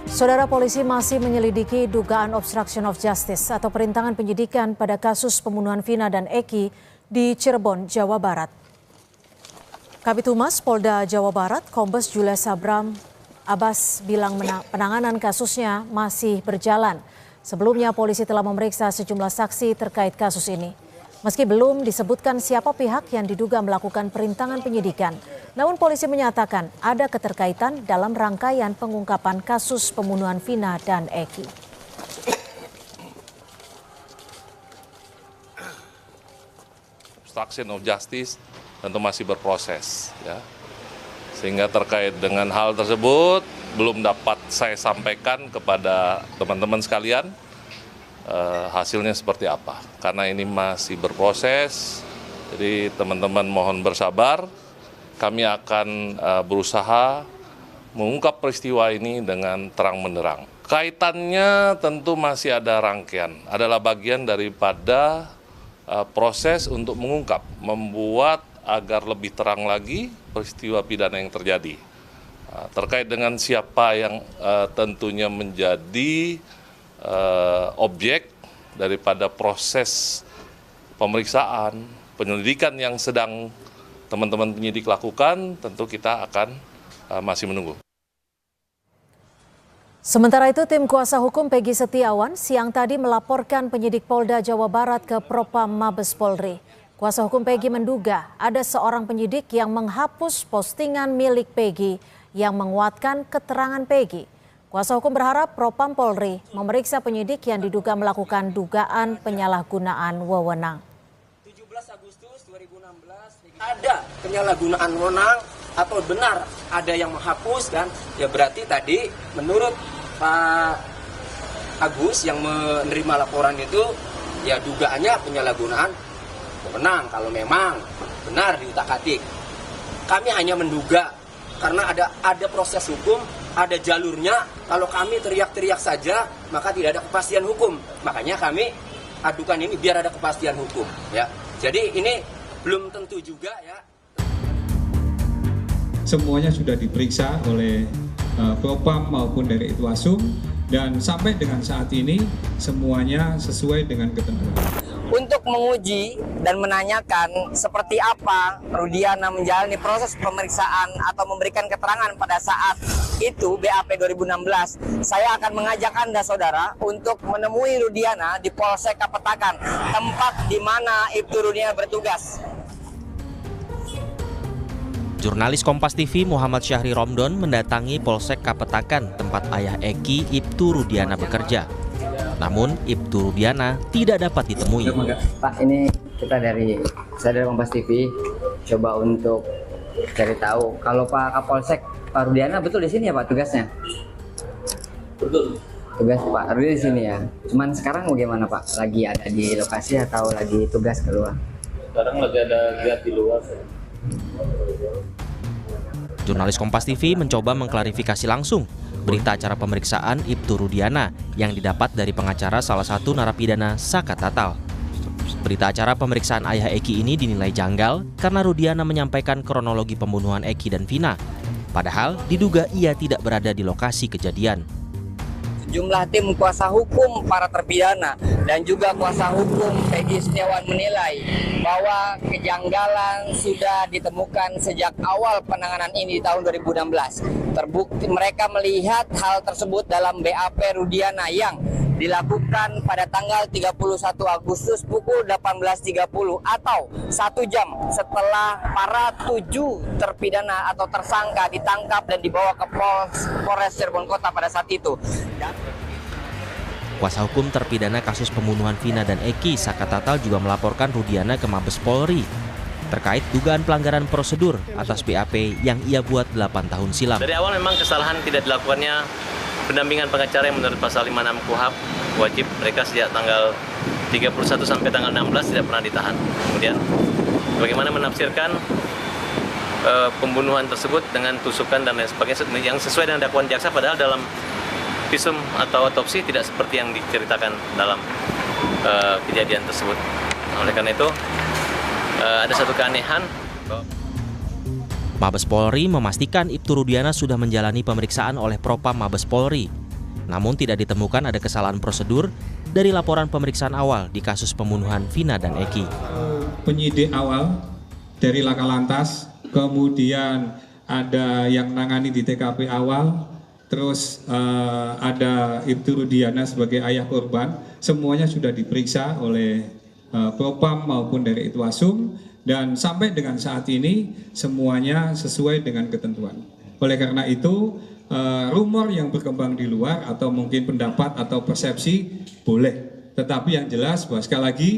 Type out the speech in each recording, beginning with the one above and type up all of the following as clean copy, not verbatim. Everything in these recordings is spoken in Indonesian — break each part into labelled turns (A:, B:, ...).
A: Saudara, polisi masih menyelidiki dugaan obstruction of justice atau perintangan penyidikan pada kasus pembunuhan Vina dan Eki di Cirebon, Jawa Barat. Kabid Humas Polda Jawa Barat, Kombes Julius Abram Abbas bilang penanganan kasusnya masih berjalan. Sebelumnya polisi telah memeriksa sejumlah saksi terkait kasus ini. Meski belum disebutkan siapa pihak yang diduga melakukan perintangan penyidikan, namun polisi menyatakan ada keterkaitan dalam rangkaian pengungkapan kasus pembunuhan Vina dan Eki.
B: Obstruction of justice tentu masih berproses, ya. Sehingga terkait dengan hal tersebut belum dapat saya sampaikan kepada teman-teman sekalian hasilnya seperti apa. Karena ini masih berproses, jadi teman-teman mohon bersabar. Kami akan berusaha mengungkap peristiwa ini dengan terang benderang. Kaitannya tentu masih ada rangkaian, adalah bagian daripada proses untuk mengungkap, membuat agar lebih terang lagi peristiwa pidana yang terjadi. Terkait dengan siapa yang tentunya menjadi objek daripada proses pemeriksaan, penyelidikan yang sedang teman-teman penyidik lakukan, tentu kita akan masih menunggu.
A: Sementara itu, tim kuasa hukum Peggy Setiawan siang tadi melaporkan penyidik Polda Jawa Barat ke Propam Mabes Polri. Kuasa hukum Peggy menduga ada seorang penyidik yang menghapus postingan milik Peggy yang menguatkan keterangan Peggy. Kuasa hukum berharap Propam Polri memeriksa penyidik yang diduga melakukan dugaan penyalahgunaan wewenang.
C: 17 Agustus 2016 ada penyalahgunaan wewenang atau benar ada yang menghapus, kan? Ya berarti tadi menurut Pak Agus yang menerima laporan itu ya dugaannya penyalahgunaan wewenang kalau memang benar diutak-atik. Kami hanya menduga karena ada proses hukum, ada jalurnya. Kalau kami teriak-teriak saja, maka tidak ada kepastian hukum. Makanya kami adukan ini biar ada kepastian hukum, ya. Jadi ini belum tentu juga, ya.
D: Semuanya sudah diperiksa oleh Propam maupun dari Itwasum, dan sampai dengan saat ini semuanya sesuai dengan ketentuan.
E: Untuk menguji dan menanyakan seperti apa Rudiana menjalani proses pemeriksaan atau memberikan keterangan pada saat itu BAP 2016, saya akan mengajak Anda saudara untuk menemui Rudiana di Polsek Kapetakan, tempat di mana Ibtu Rudiana bertugas.
F: Jurnalis Kompas TV Muhammad Syahri Romdon mendatangi Polsek Kapetakan, tempat ayah Eki Ibtu Rudiana bekerja. Namun Ibtu Rudiana tidak dapat ditemui.
E: Pak, ini saya dari Kompas TV coba untuk cari tahu kalau Pak Kapolsek Pak Rudiana betul di sini ya Pak tugasnya?
C: Betul.
E: Tugas Pak Rudiana di sini ya. Cuman sekarang bagaimana Pak? Lagi ada di lokasi atau lagi tugas keluar?
C: Sekarang lagi ada lihat di luar.
F: Jurnalis Kompas TV mencoba mengklarifikasi langsung berita acara pemeriksaan Ibtu Rudiana yang didapat dari pengacara salah satu narapidana Saka Tatal. Berita acara pemeriksaan ayah Eki ini dinilai janggal karena Rudiana menyampaikan kronologi pembunuhan Eki dan Vina. Padahal diduga ia tidak berada di lokasi kejadian.
E: Sejumlah tim kuasa hukum para terpidana dan juga kuasa hukum Peggy Setiawan menilai bahwa kejanggalan sudah ditemukan sejak awal penanganan ini di tahun 2016. Terbukti mereka melihat hal tersebut dalam BAP Rudiana yang dilakukan pada tanggal 31 Agustus pukul 18.30 atau 1 jam setelah para 7 terpidana atau tersangka ditangkap dan dibawa ke Polres Cirebon Kota pada saat itu.
F: Kuasa hukum terpidana kasus pembunuhan Vina dan Eki, Saka Tatal, juga melaporkan Rudiana ke Mabes Polri terkait dugaan pelanggaran prosedur atas BAP yang ia buat 8 tahun silam.
G: Dari awal memang kesalahan tidak dilakukannya pendampingan pengacara yang menurut pasal 56 KUHP wajib mereka sejak tanggal 31 sampai tanggal 16 tidak pernah ditahan. Kemudian bagaimana menafsirkan pembunuhan tersebut dengan tusukan dan lain sebagainya yang sesuai dengan dakwaan jaksa, padahal dalam visum atau otopsi tidak seperti yang diceritakan dalam kejadian tersebut. Oleh karena itu ada satu keanehan.
F: Mabes Polri memastikan Ibtu Rudiana sudah menjalani pemeriksaan oleh Propam Mabes Polri. Namun tidak ditemukan ada kesalahan prosedur dari laporan pemeriksaan awal di kasus pembunuhan Vina dan Eki.
D: Penyidik awal dari Laka Lantas, kemudian ada yang nangani di TKP awal, terus ada Ibtu Rudiana sebagai ayah korban, semuanya sudah diperiksa oleh Propam maupun dari Itwasum, dan sampai dengan saat ini semuanya sesuai dengan ketentuan. Oleh karena itu, rumor yang berkembang di luar atau mungkin pendapat atau persepsi boleh, tetapi yang jelas bahwa sekali lagi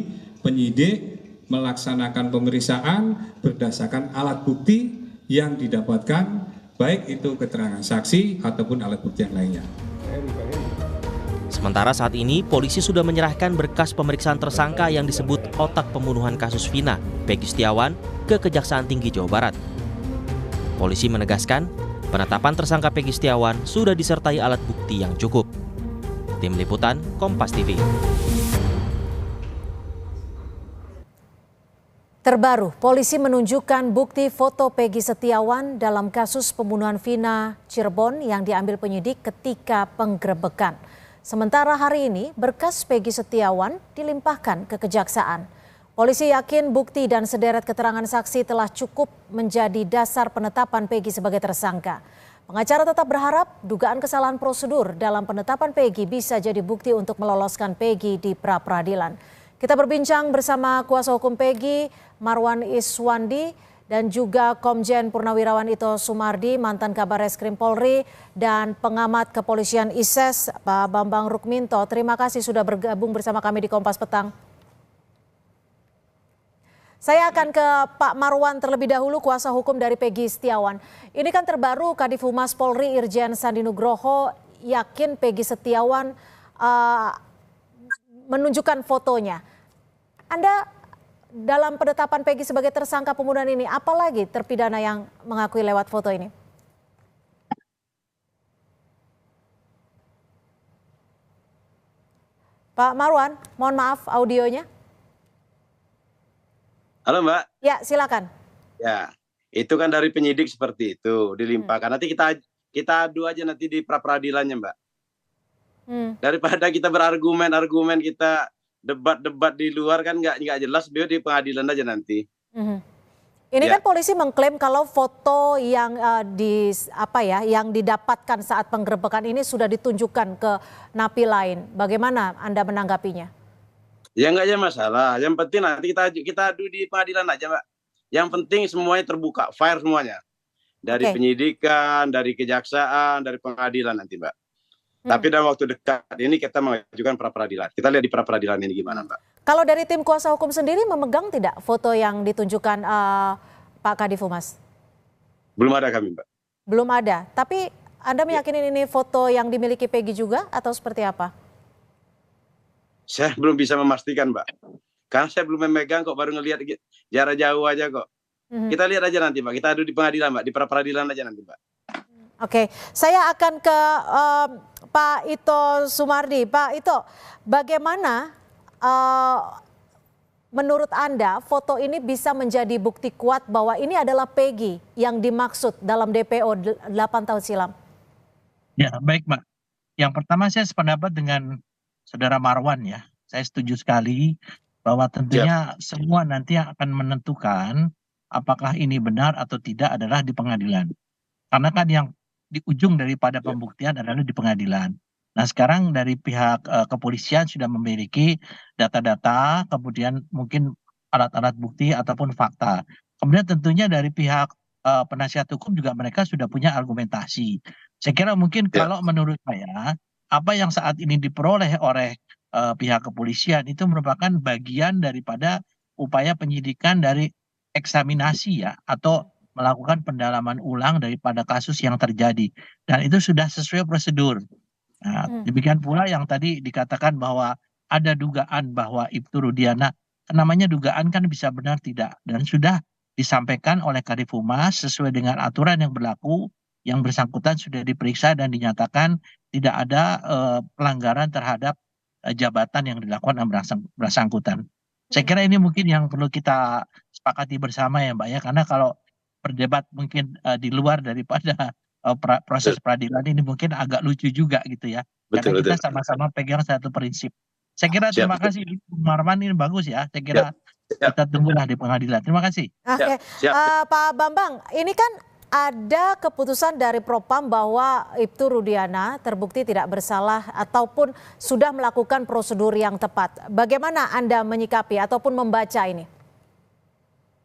D: penyidik melaksanakan pemeriksaan berdasarkan alat bukti yang didapatkan, baik itu keterangan saksi ataupun alat bukti yang lainnya.
F: Sementara saat ini, polisi sudah menyerahkan berkas pemeriksaan tersangka yang disebut otak pembunuhan kasus Vina, Peggy Setiawan, ke Kejaksaan Tinggi Jawa Barat. Polisi menegaskan, penetapan tersangka Peggy Setiawan sudah disertai alat bukti yang cukup. Tim Liputan, Kompas TV.
A: Terbaru, polisi menunjukkan bukti foto Peggy Setiawan dalam kasus pembunuhan Vina Cirebon yang diambil penyidik ketika penggerebekan. Sementara hari ini, berkas Peggy Setiawan dilimpahkan ke Kejaksaan. Polisi yakin bukti dan sederet keterangan saksi telah cukup menjadi dasar penetapan Peggy sebagai tersangka. Pengacara tetap berharap dugaan kesalahan prosedur dalam penetapan Peggy bisa jadi bukti untuk meloloskan Peggy di pra-peradilan. Kita berbincang bersama kuasa hukum Peggy, Marwan Iswandi, dan juga Komjen Purnawirawan Ito Sumardi, mantan Kabar Reskrim Polri, dan pengamat kepolisian ISES, Pak Bambang Rukminto. Terima kasih sudah bergabung bersama kami di Kompas Petang. Saya akan ke Pak Marwan terlebih dahulu, kuasa hukum dari Peggy Setiawan. Ini kan terbaru Kadif Humas Polri Irjen Sandi Nugroho yakin Peggy Setiawan menunjukkan fotonya. Anda dalam penetapan Peggy sebagai tersangka pembunuhan ini, apalagi terpidana yang mengakui lewat foto ini? Pak Marwan, mohon maaf audionya.
H: Halo Mbak.
A: Ya, silakan.
H: Ya, itu kan dari penyidik seperti itu dilimpahkan. Nanti kita adu aja nanti di pra-peradilannya Mbak. Daripada kita berargumen kita debat di luar kan nggak jelas, biar di pengadilan aja nanti.
A: Ini kan polisi mengklaim kalau foto yang yang didapatkan saat penggerebekan ini sudah ditunjukkan ke napi lain. Bagaimana Anda menanggapinya?
H: Ya nggak ada masalah. Yang penting nanti kita adu di pengadilan aja Mbak. Yang penting semuanya terbuka, fair semuanya. Dari penyidikan, dari kejaksaan, dari pengadilan nanti Mbak. Tapi dalam waktu dekat ini kita mengajukan pra-peradilan. Kita lihat di pra-peradilan ini gimana Mbak.
A: Kalau dari tim kuasa hukum sendiri memegang tidak foto yang ditunjukkan Pak Kadif Humas?
H: Belum ada kami Mbak.
A: Belum ada, tapi Anda meyakini ini foto yang dimiliki Peggy juga atau seperti apa?
H: Saya belum bisa memastikan Mbak. Karena saya belum memegang kok, baru ngelihat jarak jauh aja kok. Kita lihat aja nanti Mbak, kita adu di pengadilan Mbak, di pra-peradilan aja nanti Mbak.
A: Oke, saya akan ke Pak Ito Sumardi. Pak Ito, bagaimana menurut Anda foto ini bisa menjadi bukti kuat bahwa ini adalah Peggy yang dimaksud dalam DPO 8 tahun silam?
I: Ya, baik Mbak. Yang pertama saya sependapat dengan Saudara Marwan ya. Saya setuju sekali bahwa tentunya semua nanti yang akan menentukan apakah ini benar atau tidak adalah di pengadilan. Karena kan yang di ujung daripada pembuktian adalah di pengadilan. Nah sekarang dari pihak kepolisian sudah memiliki data-data, kemudian mungkin alat-alat bukti ataupun fakta. Kemudian tentunya dari pihak penasihat hukum juga mereka sudah punya argumentasi. Saya kira mungkin kalau menurut saya, apa yang saat ini diperoleh oleh pihak kepolisian itu merupakan bagian daripada upaya penyidikan dari eksaminasi ya, atau melakukan pendalaman ulang daripada kasus yang terjadi. Dan itu sudah sesuai prosedur. Nah, demikian pula yang tadi dikatakan bahwa ada dugaan bahwa Ibtu Rudiana, namanya dugaan kan bisa benar tidak. Dan sudah disampaikan oleh Kadif Humas sesuai dengan aturan yang berlaku, yang bersangkutan sudah diperiksa dan dinyatakan tidak ada pelanggaran terhadap jabatan yang dilakukan oleh bersangkutan. Saya kira ini mungkin yang perlu kita sepakati bersama ya Mbak ya, karena kalau berdebat mungkin di luar daripada proses peradilan ini mungkin agak lucu juga gitu ya.
H: Betul,
I: Karena kita
H: betul.
I: sama-sama pegang satu prinsip. Saya kira
H: Siap,
I: terima
H: betul.
I: kasih Bung Marwan, ini bagus ya. Saya kira
H: Siap.
I: kita tunggulah di pengadilan. Terima kasih.
A: Oke,
H: siap.
A: Pak Bambang, ini kan ada keputusan dari Propam bahwa Ibtu Rudiana terbukti tidak bersalah ataupun sudah melakukan prosedur yang tepat. Bagaimana Anda menyikapi ataupun membaca ini?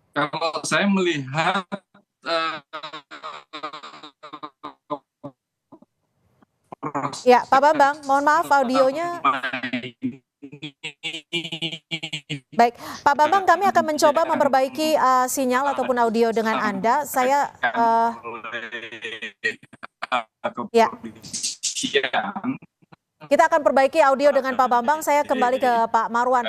J: Kalau saya melihat
A: Ya, Pak Bambang, mohon maaf audionya. Baik, Pak Bambang, kami akan mencoba memperbaiki sinyal ataupun audio dengan Anda. Saya ya. Kita akan perbaiki audio dengan Pak Bambang. Saya kembali ke Pak Marwan.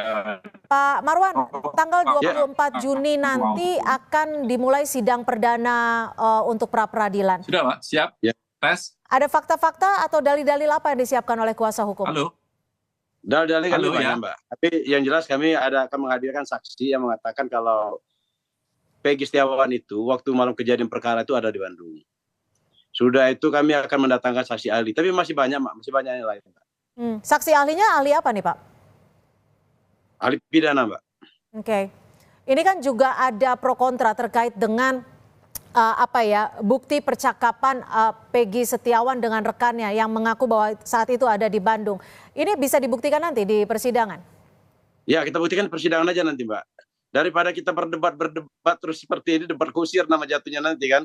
A: Pak Marwan, tanggal 24 Juni nanti akan dimulai sidang perdana untuk pra peradilan.
J: Sudah, Pak? Siap?
H: Ya.
J: Tes?
A: Ada fakta-fakta atau dalil-dalil apa yang disiapkan oleh kuasa hukum?
J: Halo?
H: Dalil kami
J: Halo,
H: banyak,
J: ya.
H: Mbak. Tapi yang jelas kami akan menghadirkan saksi yang mengatakan kalau Peggy Setiawan itu waktu malam kejadian perkara itu ada di Bandung. Sudah itu kami akan mendatangkan saksi ahli. Tapi masih banyak, Mbak. Masih banyak yang lain, Mbak.
A: Saksi ahlinya ahli apa nih, Pak?
H: Ahli pidana, Mbak.
A: Oke. Ini kan juga ada pro kontra terkait dengan bukti percakapan Peggy Setiawan dengan rekannya yang mengaku bahwa saat itu ada di Bandung. Ini bisa dibuktikan nanti di persidangan?
H: Ya, kita buktikan persidangan aja nanti, Mbak. Daripada kita berdebat terus seperti ini, debat kusir nama jatuhnya nanti kan.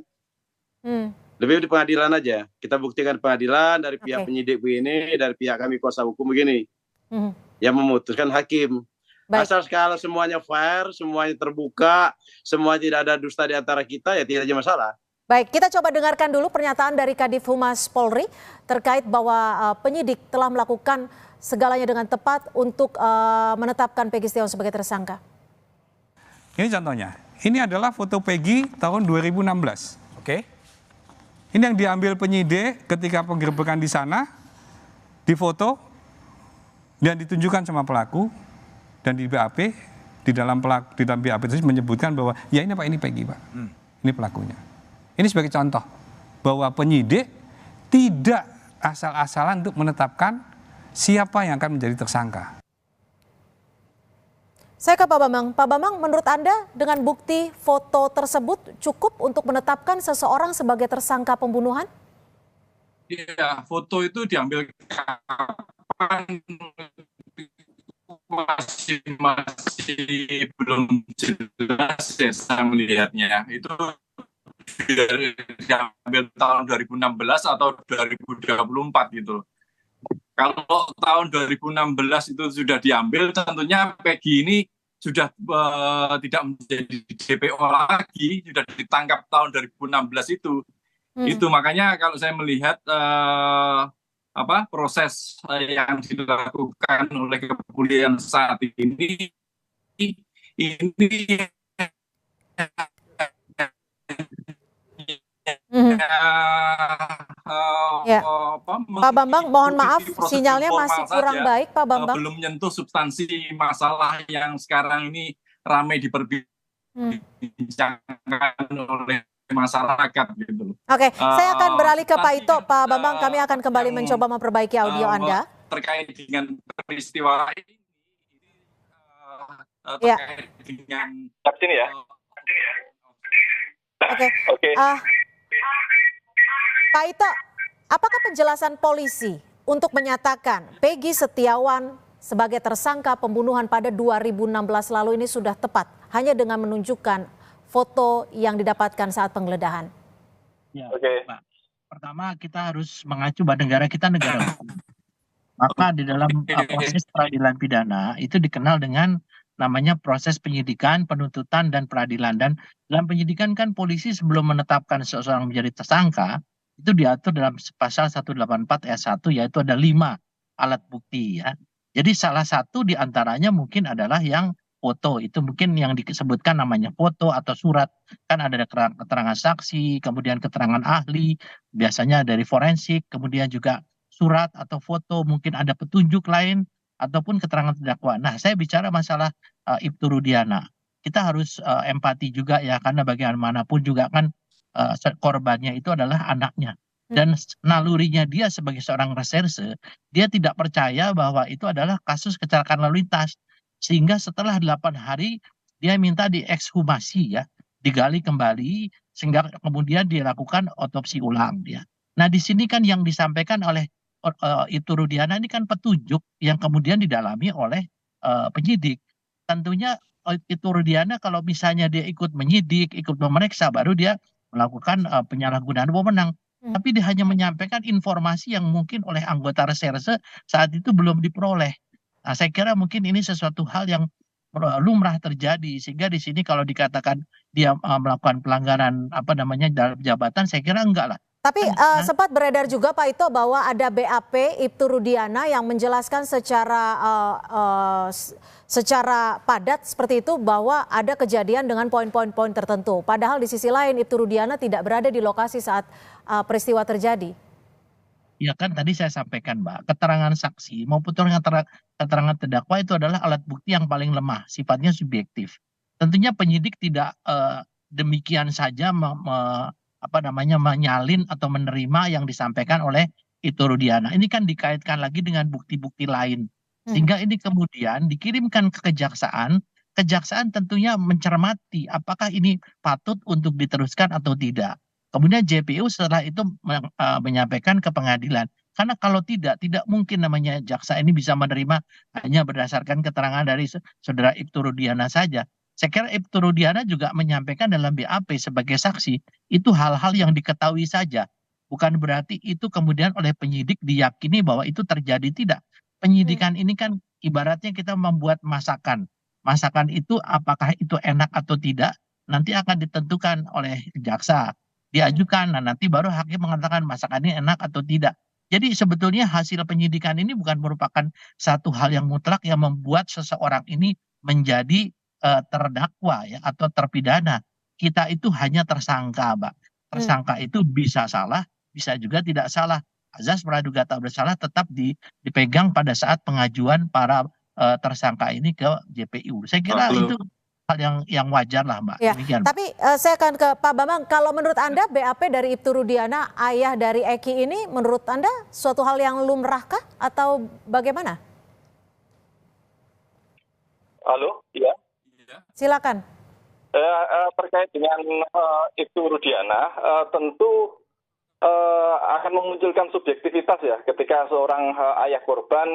H: Lebih di pengadilan aja. Kita buktikan pengadilan dari pihak penyidik begini, dari pihak kami kuasa hukum begini. Yang memutuskan hakim.
A: Baik.
H: Asal kalau semuanya fair, semuanya terbuka, semua tidak ada dusta di antara kita, ya tidak ada masalah.
A: Baik, kita coba dengarkan dulu pernyataan dari Kadif Humas Polri terkait bahwa penyidik telah melakukan segalanya dengan tepat untuk menetapkan Peggy Setiawan sebagai tersangka.
K: Ini contohnya, ini adalah foto Peggy tahun 2016.
L: Oke.
K: Ini yang diambil penyidik ketika penggerbekan di sana, difoto dan ditunjukkan sama pelaku. Dan di BAP, di dalam BAP itu menyebutkan bahwa ya ini Pak, ini Peggy Pak, ini pelakunya. Ini sebagai contoh bahwa penyidik tidak asal-asalan untuk menetapkan siapa yang akan menjadi tersangka.
A: Saya ke Pak Bambang. Pak Bambang, menurut Anda dengan bukti foto tersebut cukup untuk menetapkan seseorang sebagai tersangka pembunuhan?
J: Iya, foto itu diambil kapan masih belum jelas ya saya melihatnya. Itu diambil tahun 2016 atau 2024 gitu. Kalau tahun 2016 itu sudah diambil, tentunya Peggy ini sudah tidak menjadi DPO lagi, sudah ditangkap tahun 2016 itu. Itu makanya kalau saya melihat proses yang dilakukan oleh kepolisian saat ini
A: Pak Bambang, mohon maaf sinyalnya masih kurang baik, Pak Bambang.
J: Belum menyentuh substansi masalah yang sekarang ini ramai diperbincangkan oleh masyarakat gitu.
A: Oke, saya akan beralih ke Pak Ito. Pak Bambang, kami akan kembali mencoba memperbaiki audio Anda.
J: Terkait dengan peristiwa ini, terkait dengan
M: sini ya.
A: Oke. Pak Ito, apakah penjelasan polisi untuk menyatakan Peggy Setiawan sebagai tersangka pembunuhan pada 2016 lalu ini sudah tepat hanya dengan menunjukkan foto yang didapatkan saat penggeledahan?
I: Ya, Pak. Pertama kita harus mengacu bahwa negara kita negara hukum. Maka di dalam proses peradilan pidana itu dikenal dengan namanya proses penyidikan, penuntutan, dan peradilan. Dan dalam penyidikan kan polisi sebelum menetapkan seseorang menjadi tersangka, itu diatur dalam pasal 184 ayat 1, yaitu ada 5 alat bukti ya. Jadi salah satu diantaranya mungkin adalah yang foto, itu mungkin yang disebutkan namanya foto atau surat. Kan ada keterangan saksi, kemudian keterangan ahli, biasanya dari forensik, kemudian juga surat atau foto, mungkin ada petunjuk lain, ataupun keterangan terdakwa. Nah, saya bicara masalah Ibtu Rudiana. Kita harus empati juga ya, karena bagaimanapun juga kan korbannya itu adalah anaknya. Dan nalurinya dia sebagai seorang reserse, dia tidak percaya bahwa itu adalah kasus kecelakaan lalu lintas. Sehingga setelah 8 hari, dia minta diekshumasi ya, digali kembali, sehingga kemudian dilakukan otopsi ulang ya. Nah di sini kan yang disampaikan oleh Ibtu Rudiana ini kan petunjuk yang kemudian didalami oleh penyidik. Tentunya Ibtu Rudiana kalau misalnya dia ikut menyidik, ikut memeriksa, baru dia melakukan penyalahgunaan wewenang. Tapi dia hanya menyampaikan informasi yang mungkin oleh anggota reserse saat itu belum diperoleh. Nah, saya kira mungkin ini sesuatu hal yang lumrah terjadi, sehingga di sini kalau dikatakan dia melakukan pelanggaran apa namanya dalam jabatan, saya kira enggak lah.
A: Tapi sempat beredar juga Pak Ito bahwa ada BAP Ibtu Rudiana yang menjelaskan secara padat seperti itu bahwa ada kejadian dengan poin-poin tertentu. Padahal di sisi lain Ibtu Rudiana tidak berada di lokasi saat peristiwa terjadi.
I: Ya kan tadi saya sampaikan Mbak, keterangan saksi maupun keterangan terdakwa itu adalah alat bukti yang paling lemah, sifatnya subjektif. Tentunya penyidik tidak demikian saja menyalin atau menerima yang disampaikan oleh Ibtu Rudiana. Ini kan dikaitkan lagi dengan bukti-bukti lain. Sehingga ini kemudian dikirimkan ke kejaksaan. Kejaksaan tentunya mencermati apakah ini patut untuk diteruskan atau tidak. Kemudian JPU setelah itu menyampaikan ke pengadilan. Karena kalau tidak mungkin namanya jaksa ini bisa menerima hanya berdasarkan keterangan dari saudara Ibtu Rudiana saja. Saya kira Ibtu Rudiana juga menyampaikan dalam BAP sebagai saksi, itu hal-hal yang diketahui saja. Bukan berarti itu kemudian oleh penyidik diyakini bahwa itu terjadi, tidak. Penyidikan ini kan ibaratnya kita membuat masakan. Masakan itu apakah itu enak atau tidak, nanti akan ditentukan oleh jaksa. Diajukan, nah nanti baru hakim mengatakan masakan ini enak atau tidak. Jadi sebetulnya hasil penyidikan ini bukan merupakan satu hal yang mutlak yang membuat seseorang ini menjadi terdakwa ya atau terpidana. Kita itu hanya tersangka, Mbak. Tersangka itu bisa salah, bisa juga tidak salah. Azas praduga tak bersalah tetap dipegang pada saat pengajuan para tersangka ini ke JPU. Saya kira itu hal yang wajar lah, Mbak.
A: Ya,
I: demikian,
A: tapi saya akan ke Pak Bambang. Kalau menurut Anda BAP dari Ibtu Rudiana, ayah dari Eki ini, menurut Anda suatu hal yang lumrahkah atau bagaimana?
L: Halo, iya.
A: Silakan.
L: Terkait dengan Ibtu Rudiana, tentu akan memunculkan subjektivitas ya ketika seorang ayah korban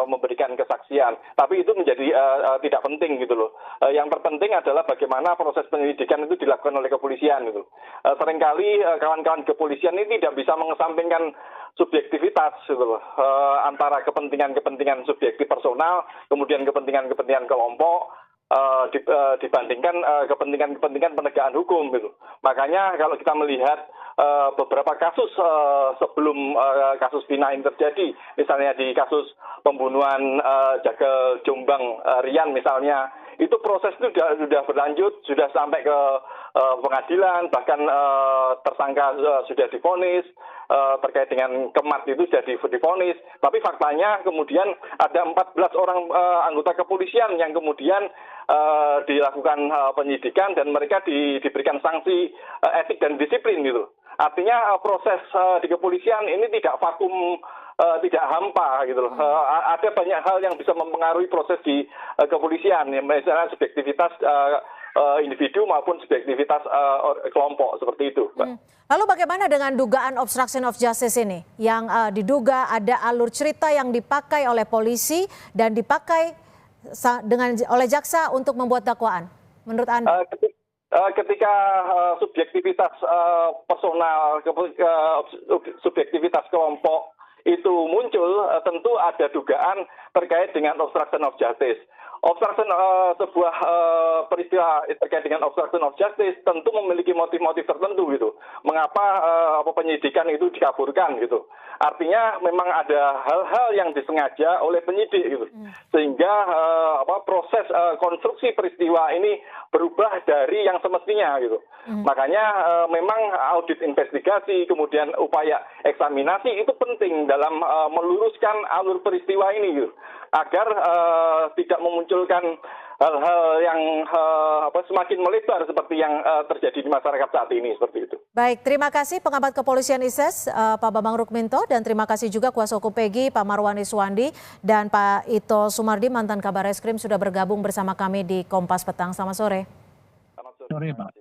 L: memberikan kesaksian. Tapi itu menjadi tidak penting gitu loh. Yang terpenting adalah bagaimana proses penyelidikan itu dilakukan oleh kepolisian gitu. Seringkali kawan-kawan kepolisian ini tidak bisa mengesampingkan subjektivitas gitu loh. Antara kepentingan subjektif personal, kemudian kepentingan kelompok, dibandingkan kepentingan penegakan hukum gitu. Makanya kalau kita melihat beberapa kasus sebelum kasus Vina ini terjadi, misalnya di kasus pembunuhan Jagel Jombang Rian misalnya, itu proses itu sudah berlanjut, sudah sampai ke pengadilan, bahkan tersangka sudah divonis, terkait dengan Kemat itu sudah divonis. Tapi faktanya kemudian ada 14 orang anggota kepolisian yang kemudian dilakukan penyidikan dan mereka diberikan sanksi etik dan disiplin gitu. Artinya proses di kepolisian ini tidak vakum, tidak hampa gitu loh. Ada banyak hal yang bisa mempengaruhi proses di kepolisian, misalnya subjektivitas individu maupun subjektivitas kelompok seperti itu, Mbak.
A: Lalu bagaimana dengan dugaan obstruction of justice ini yang diduga ada alur cerita yang dipakai oleh polisi dan dipakai oleh jaksa untuk membuat dakwaan? Menurut Anda?
L: Ketika subjektivitas personal, subjektivitas kelompok itu muncul, tentu ada dugaan terkait dengan obstruction of justice. Sebuah peristiwa terkait dengan obstruction of justice tentu memiliki motif-motif tertentu gitu. Mengapa penyidikan itu dikaburkan gitu. Artinya memang ada hal-hal yang disengaja oleh penyidik gitu. Sehingga proses konstruksi peristiwa ini berubah dari yang semestinya gitu. Makanya memang audit investigasi, kemudian upaya eksaminasi itu penting dalam meluruskan alur peristiwa ini gitu. Agar tidak memunculkan hal-hal yang semakin melebar seperti yang terjadi di masyarakat saat ini, seperti itu.
A: Baik, terima kasih pengamat kepolisian ISES Pak Bambang Rukminto, dan terima kasih juga kuasa hukum Peggy Pak Marwan Iswandi dan Pak Ito Sumardi mantan Kabar Eskrim sudah bergabung bersama kami di Kompas Petang. Selamat sore.
I: Sore, Pak.